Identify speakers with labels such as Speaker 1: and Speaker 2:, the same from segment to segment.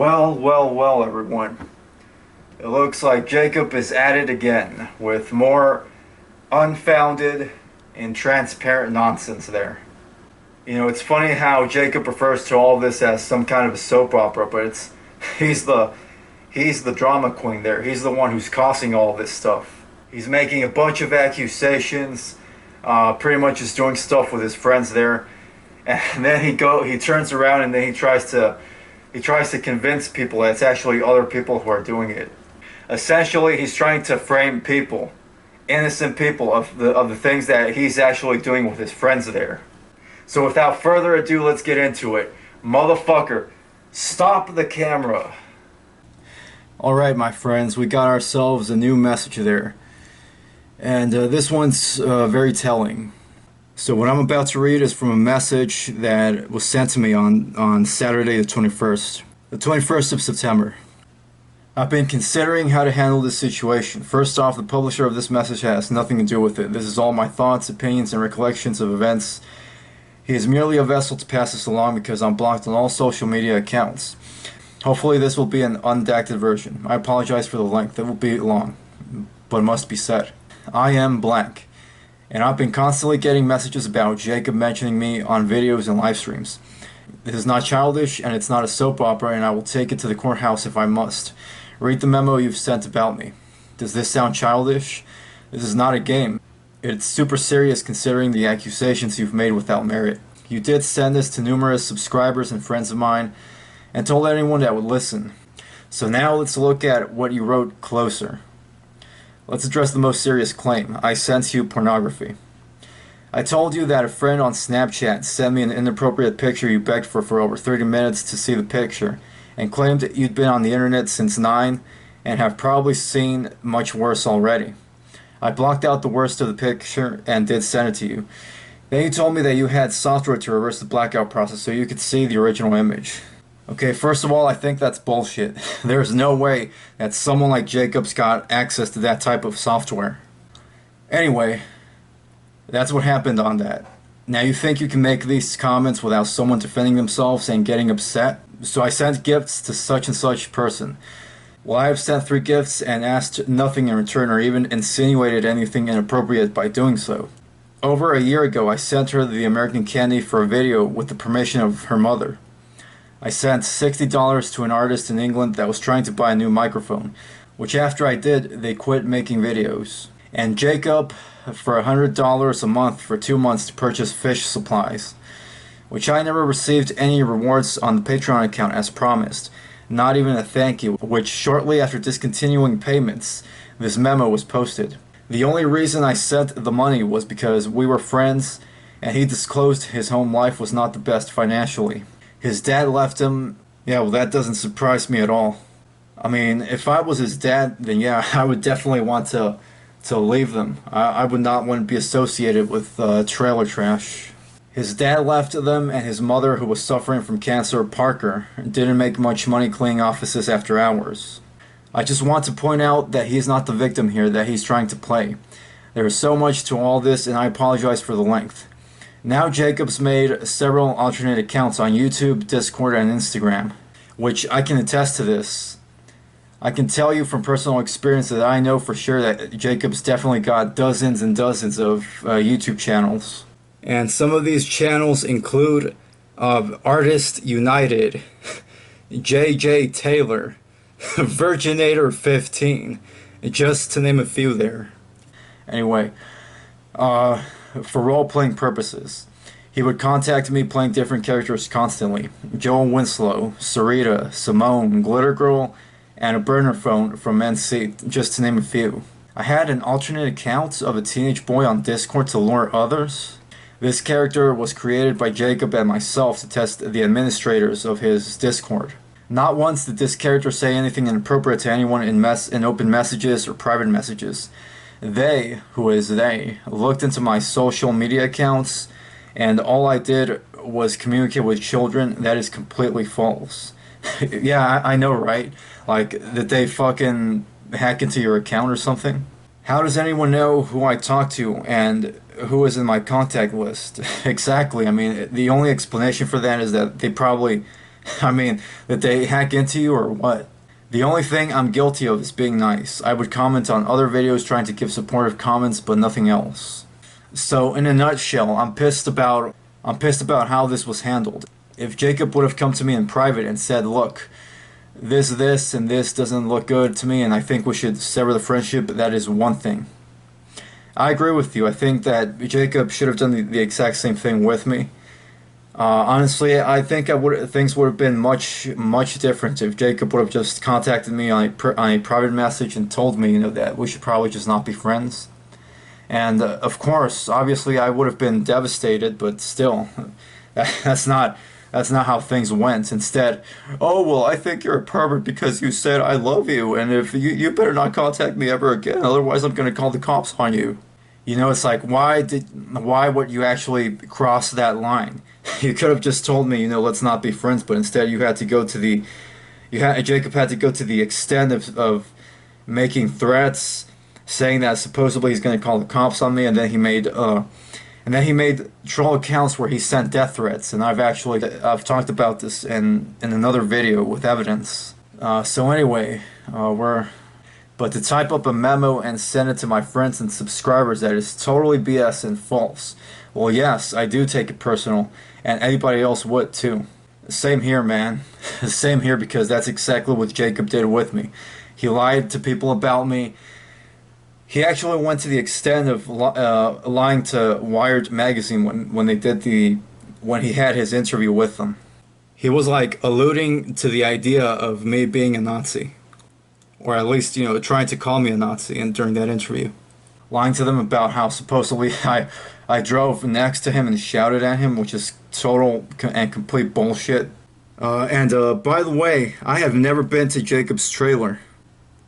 Speaker 1: Well, everyone. It looks like Jacob is at it again with more unfounded and transparent nonsense there. It's funny how Jacob refers to all this as some kind of a soap opera, but he's the he's the drama queen there. He's the one who's causing all this stuff. He's making a bunch of accusations, pretty much just doing stuff with his friends there, and then he turns around and then he tries to convince people that it's actually other people who are doing it. Essentially, he's trying to frame people, innocent people, of the things that he's actually doing with his friends there. So without further ado, let's get into it. Motherfucker, stop the camera. Alright, my friends, we got ourselves a new message there. And this one's very telling. So what I'm about to read is from a message that was sent to me on Saturday the 21st. The 21st of September. I've been considering how to handle this situation. First off, the publisher of this message has nothing to do with it. This is all my thoughts, opinions, and recollections of events. He is merely a vessel to pass this along because I'm blocked on all social media accounts. Hopefully this will be an unredacted version. I apologize for the length. It will be long, but must be said. I am blank. And I've been constantly getting messages about Jacob mentioning me on videos and live streams. This is not childish, and it's not a soap opera, and I will take it to the courthouse if I must. Read the memo you've sent about me. Does this sound childish? This is not a game. It's super serious considering the accusations you've made without merit. You did send this to numerous subscribers and friends of mine, and told anyone that would listen. So now let's look at what you wrote closer. Let's address the most serious claim. I sent you pornography. I told you that a friend on Snapchat sent me an inappropriate picture you begged for over 30 minutes to see the picture, and claimed that you'd been on the internet since 9 and have probably seen much worse already. I blocked out the worst of the picture and did send it to you. Then you told me that you had software to reverse the blackout process so you could see the original image. Okay, first of all, I think that's bullshit. There's no way that someone like Jacob's got access to that type of software. Anyway, that's what happened on that. Now you think you can make these comments without someone defending themselves and getting upset? So I sent gifts to such and such person. Well, I have sent 3 gifts and asked nothing in return or even insinuated anything inappropriate by doing so. Over a year ago, I sent her the American candy for a video with the permission of her mother. I sent $60 to an artist in England that was trying to buy a new microphone, which after I did, they quit making videos. And Jacob for $100 a month for 2 months to purchase fish supplies, which I never received any rewards on the Patreon account as promised, not even a thank you, which shortly after discontinuing payments, this memo was posted. The only reason I sent the money was because we were friends and he disclosed his home life was not the best financially. His dad left him. Yeah, well, that doesn't surprise me at all. I mean, if I was his dad, then yeah, I would definitely want to leave them. I would not want to be associated with trailer trash. His dad left them, and his mother, who was suffering from cancer, Parker, didn't make much money cleaning offices after hours. I just want to point out that he's not the victim here that he's trying to play. There is so much to all this, and I apologize for the length. Now Jacob's made several alternate accounts on YouTube, Discord, and Instagram, which I can attest to this. I can tell you from personal experience that I know for sure that Jacob's definitely got dozens and dozens of YouTube channels. And some of these channels include Artist United, JJ Taylor, Virginator 15, just to name a few there. Anyway, for role-playing purposes, he would contact me playing different characters constantly. Joel Winslow, Sarita, Simone, Glitter Girl, and a burner phone from NC, just to name a few. I had an alternate account of a teenage boy on Discord to lure others. This character was created by Jacob and myself to test the administrators of his Discord. Not once did this character say anything inappropriate to anyone in open messages or private messages. They, who is they, looked into my social media accounts, and all I did was communicate with children. That is completely false. Yeah, I know, right? Like, did they fucking hack into your account or something? How does anyone know who I talk to and who is in my contact list? Exactly, I mean, the only explanation for that is that they probably I mean, did they hack into you or what? The only thing I'm guilty of is being nice. I would comment on other videos trying to give supportive comments, but nothing else. So in a nutshell, I'm pissed about how this was handled. If Jacob would have come to me in private and said, "Look, this, and this doesn't look good to me, and I think we should sever the friendship," that is one thing. I agree with you. I think that Jacob should have done the exact same thing with me. Honestly, I think things would have been much different if Jacob would have just contacted me on a private message and told me, that we should probably just not be friends. And of course, obviously, I would have been devastated, but still, that's not how things went. Instead, "Oh well, I think you're a pervert because you said I love you, and if you better not contact me ever again, otherwise I'm gonna call the cops on you." It's like, why would you actually cross that line? You could have just told me, let's not be friends, but instead Jacob had to go to the extent of making threats, saying that supposedly he's going to call the cops on me, and then he made troll accounts where he sent death threats, and I've talked about this in another video with evidence. So anyway, but to type up a memo and send it to my friends and subscribers that is totally BS and false. Well, yes, I do take it personal, and anybody else would too. Same here, man. Same here, because that's exactly what Jacob did with me. He lied to people about me. He actually went to the extent of lying to Wired magazine when he had his interview with them. He was like alluding to the idea of me being a Nazi, or at least trying to call me a Nazi during that interview, lying to them about how supposedly I drove next to him and shouted at him, which is total and complete bullshit. And by the way, I have never been to Jacob's trailer.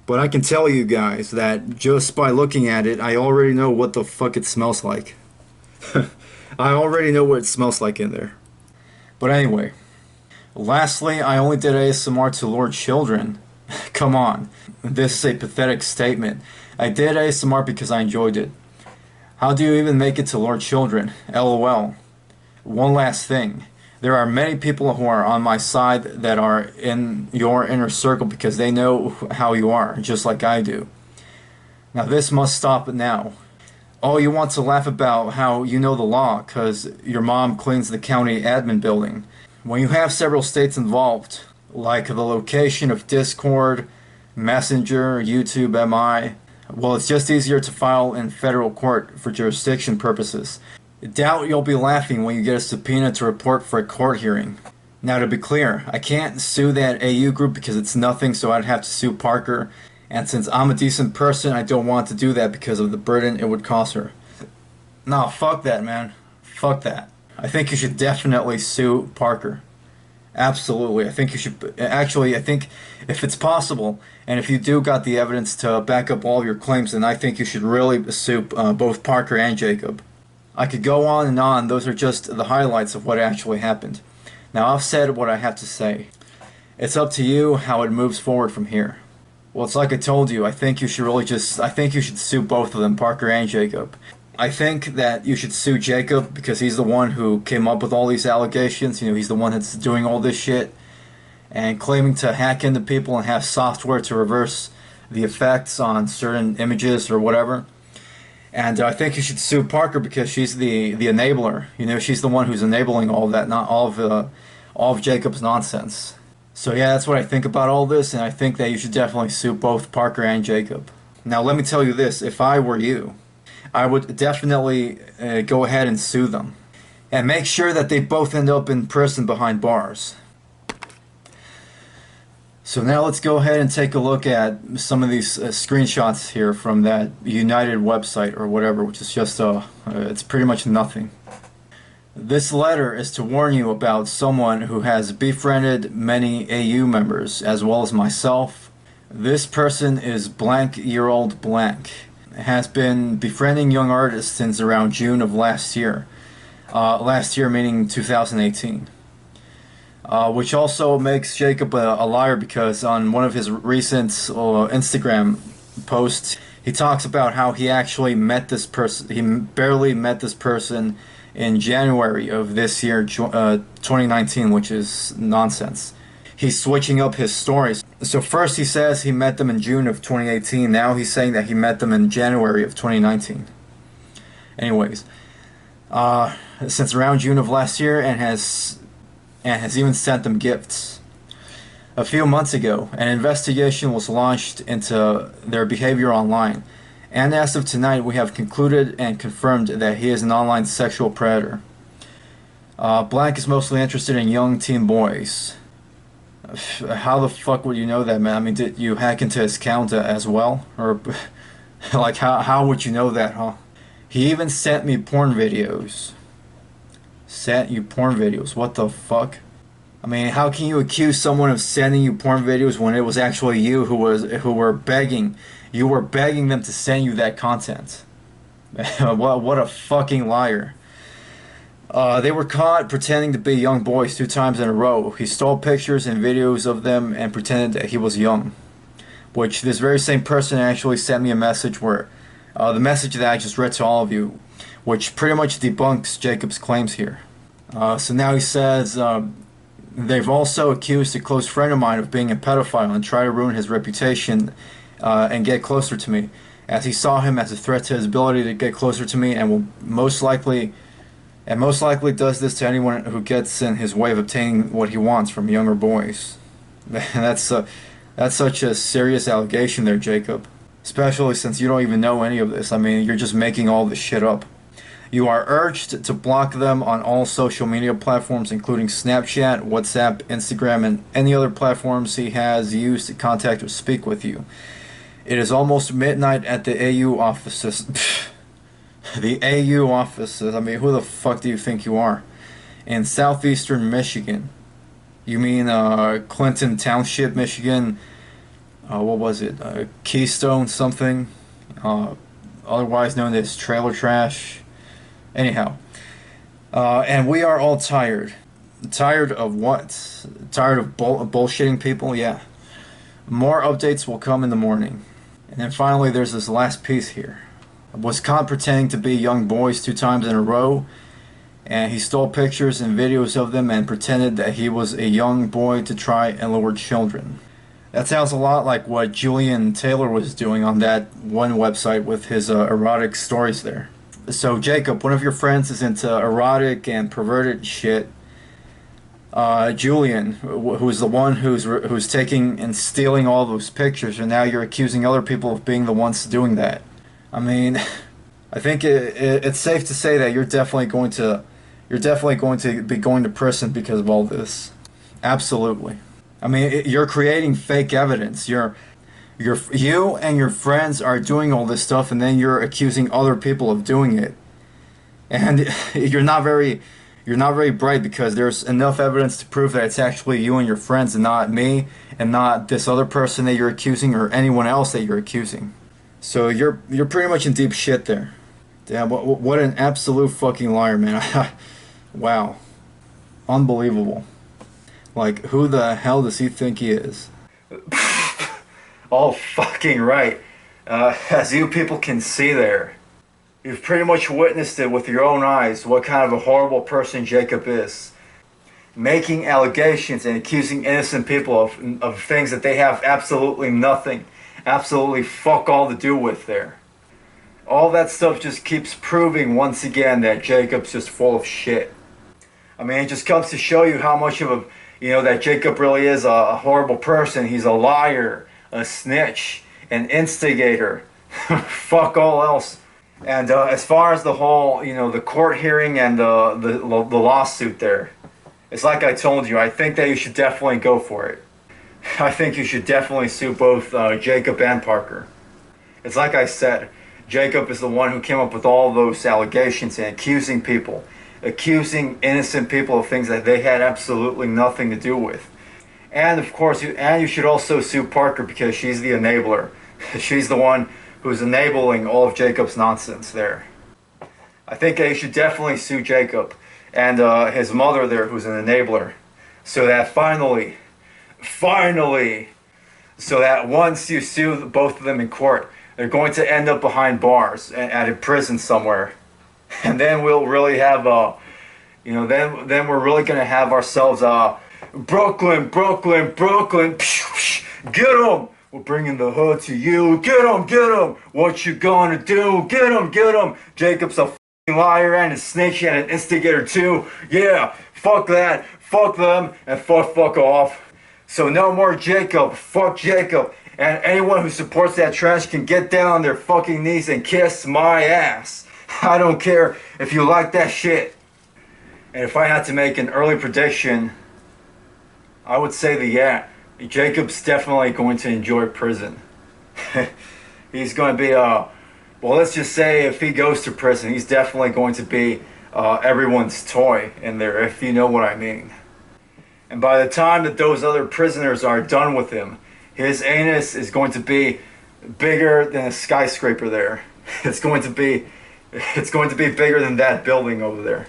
Speaker 1: But I can tell you guys that just by looking at it, I already know what the fuck it smells like. I already know what it smells like in there. But anyway, lastly, I only did ASMR to Lord Children. Come on, this is a pathetic statement. I did ASMR because I enjoyed it. How do you even make it to Lord Children? LOL. One last thing. There are many people who are on my side that are in your inner circle because they know how you are, just like I do. Now this must stop now. Oh, you want to laugh about how you know the law because your mom cleans the county admin building. When you have several states involved, like the location of Discord, Messenger, YouTube, MI, well, it's just easier to file in federal court for jurisdiction purposes. Doubt you'll be laughing when you get a subpoena to report for a court hearing. Now to be clear, I can't sue that AU group because it's nothing, so I'd have to sue Parker. And since I'm a decent person, I don't want to do that because of the burden it would cause her. No, fuck that, man. Fuck that. I think you should definitely sue Parker. Absolutely. I think you should. Actually, I think if it's possible, and if you do got the evidence to back up all of your claims, then I think you should really sue both Parker and Jacob. I could go on and on. Those are just the highlights of what actually happened. Now, I've said what I have to say. It's up to you how it moves forward from here. Well, it's like I told you. I think you should sue both of them, Parker and Jacob. I think that you should sue Jacob because he's the one who came up with all these allegations. He's the one that's doing all this shit and claiming to hack into people and have software to reverse the effects on certain images or whatever. And I think you should sue Parker because she's the enabler. She's the one who's enabling all of that, not all of Jacob's nonsense. So yeah, that's what I think about all this, and I think that you should definitely sue both Parker and Jacob. Now let me tell you this, if I were you, I would definitely go ahead and sue them. And make sure that they both end up in prison behind bars. So now let's go ahead and take a look at some of these screenshots here from that United website or whatever, which is just, it's pretty much nothing. This letter is to warn you about someone who has befriended many AU members, as well as myself. This person is blank-year-old blank. Has been befriending young artists since around June of last year. Last year meaning 2018. Which also makes Jacob a liar because on one of his recent Instagram posts, he talks about how he actually met this person. He barely met this person in January of this year, 2019, which is nonsense. he's switching up his stories. So first he says he met them in June of 2018. Now he's saying that he met them in January of 2019. Anyways, since around June of last year, and has even sent them gifts. A few months ago, an investigation was launched into their behavior online, and as of tonight, we have concluded and confirmed that he is an online sexual predator. Blank is mostly interested in young teen boys. How the fuck would you know that, man? I mean, did you hack into his account as well? Or, like, how would you know that, huh? He even sent me porn videos. Sent you porn videos? What the fuck? I mean, how can you accuse someone of sending you porn videos when it was actually you who were begging? You were begging them to send you that content. What a fucking liar. They were caught pretending to be young boys 2 times in a row. He stole pictures and videos of them and pretended that he was young. Which this very same person actually sent me a message where, the message that I just read to all of you, which pretty much debunks Jacob's claims here. So now he says, they've also accused a close friend of mine of being a pedophile and try to ruin his reputation and get closer to me, as he saw him as a threat to his ability to get closer to me, and will most likely does this to anyone who gets in his way of obtaining what he wants from younger boys. That's such a serious allegation there, Jacob. Especially since you don't even know any of this. I mean, you're just making all this shit up. You are urged to block them on all social media platforms, including Snapchat, WhatsApp, Instagram, and any other platforms he has used to contact or speak with you. It is almost midnight at the AU offices. The AU offices, I mean, who the fuck do you think you are? In southeastern Michigan. You mean Clinton Township, Michigan? What was it? Keystone something? Otherwise known as Trailer Trash. Anyhow. And we are all tired. Tired of what? Tired of bullshitting people? Yeah. More updates will come in the morning. And then finally there's this last piece here. Was caught pretending to be young boys 2 times in a row, and he stole pictures and videos of them and pretended that he was a young boy to try and lure children. That sounds a lot like what Julian Taylor was doing on that one website with his erotic stories there. So Jacob, one of your friends is into erotic and perverted shit. Julian, who's the one who's taking and stealing all those pictures, and now you're accusing other people of being the ones doing that. I mean, I think it's safe to say that you're definitely going to be going to prison because of all this. Absolutely. I mean, you're creating fake evidence. You and your friends are doing all this stuff, and then you're accusing other people of doing it. And you're not very bright, because there's enough evidence to prove that it's actually you and your friends and not me and not this other person that you're accusing or anyone else that you're accusing. So you're pretty much in deep shit there. Damn, what an absolute fucking liar, man. Wow. Unbelievable. Like, who the hell does he think he is? All fucking right. As you people can see there, you've pretty much witnessed it with your own eyes what kind of a horrible person Jacob is. Making allegations and accusing innocent people of things that they have absolutely nothing, absolutely fuck all to do with there. All that stuff just keeps proving once again that Jacob's just full of shit. I mean, it just comes to show you how much of that Jacob really is a horrible person. He's a liar, a snitch, an instigator. Fuck all else. And as far as the whole, the court hearing and the lawsuit there, it's like I told you, I think that you should definitely go for it. I think you should definitely sue both Jacob and Parker. It's like I said, Jacob is the one who came up with all those allegations and accusing innocent people of things that they had absolutely nothing to do with. And of course, you should also sue Parker, because she's the enabler. She's the one who's enabling all of Jacob's nonsense there. I think you should definitely sue Jacob and his mother there, who's an enabler, so that finally, so that once you sue both of them in court, they're going to end up behind bars and at a prison somewhere. And then we'll really have, then we're really going to have ourselves Brooklyn, Brooklyn, Brooklyn. Get him. We're bringing the hood to you. Get him, get him. What you gonna do? Get him, get him. Jacob's a liar and a snitch and an instigator too. Yeah, fuck that. Fuck them and fuck off. So no more Jacob. Fuck Jacob. And anyone who supports that trash can get down on their fucking knees and kiss my ass. I don't care if you like that shit. And if I had to make an early prediction, I would say that yeah, Jacob's definitely going to enjoy prison. He's going to be well, let's just say if he goes to prison, he's definitely going to be everyone's toy in there, if you know what I mean. And by the time that those other prisoners are done with him, his anus is going to be bigger than a skyscraper there. It's going to be bigger than that building over there.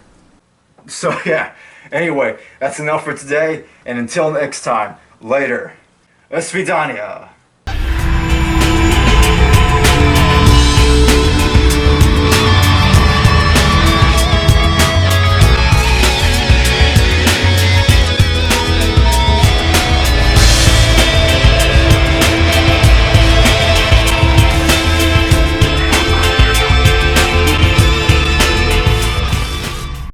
Speaker 1: So yeah, anyway, that's enough for today, and until next time, later. Svidania.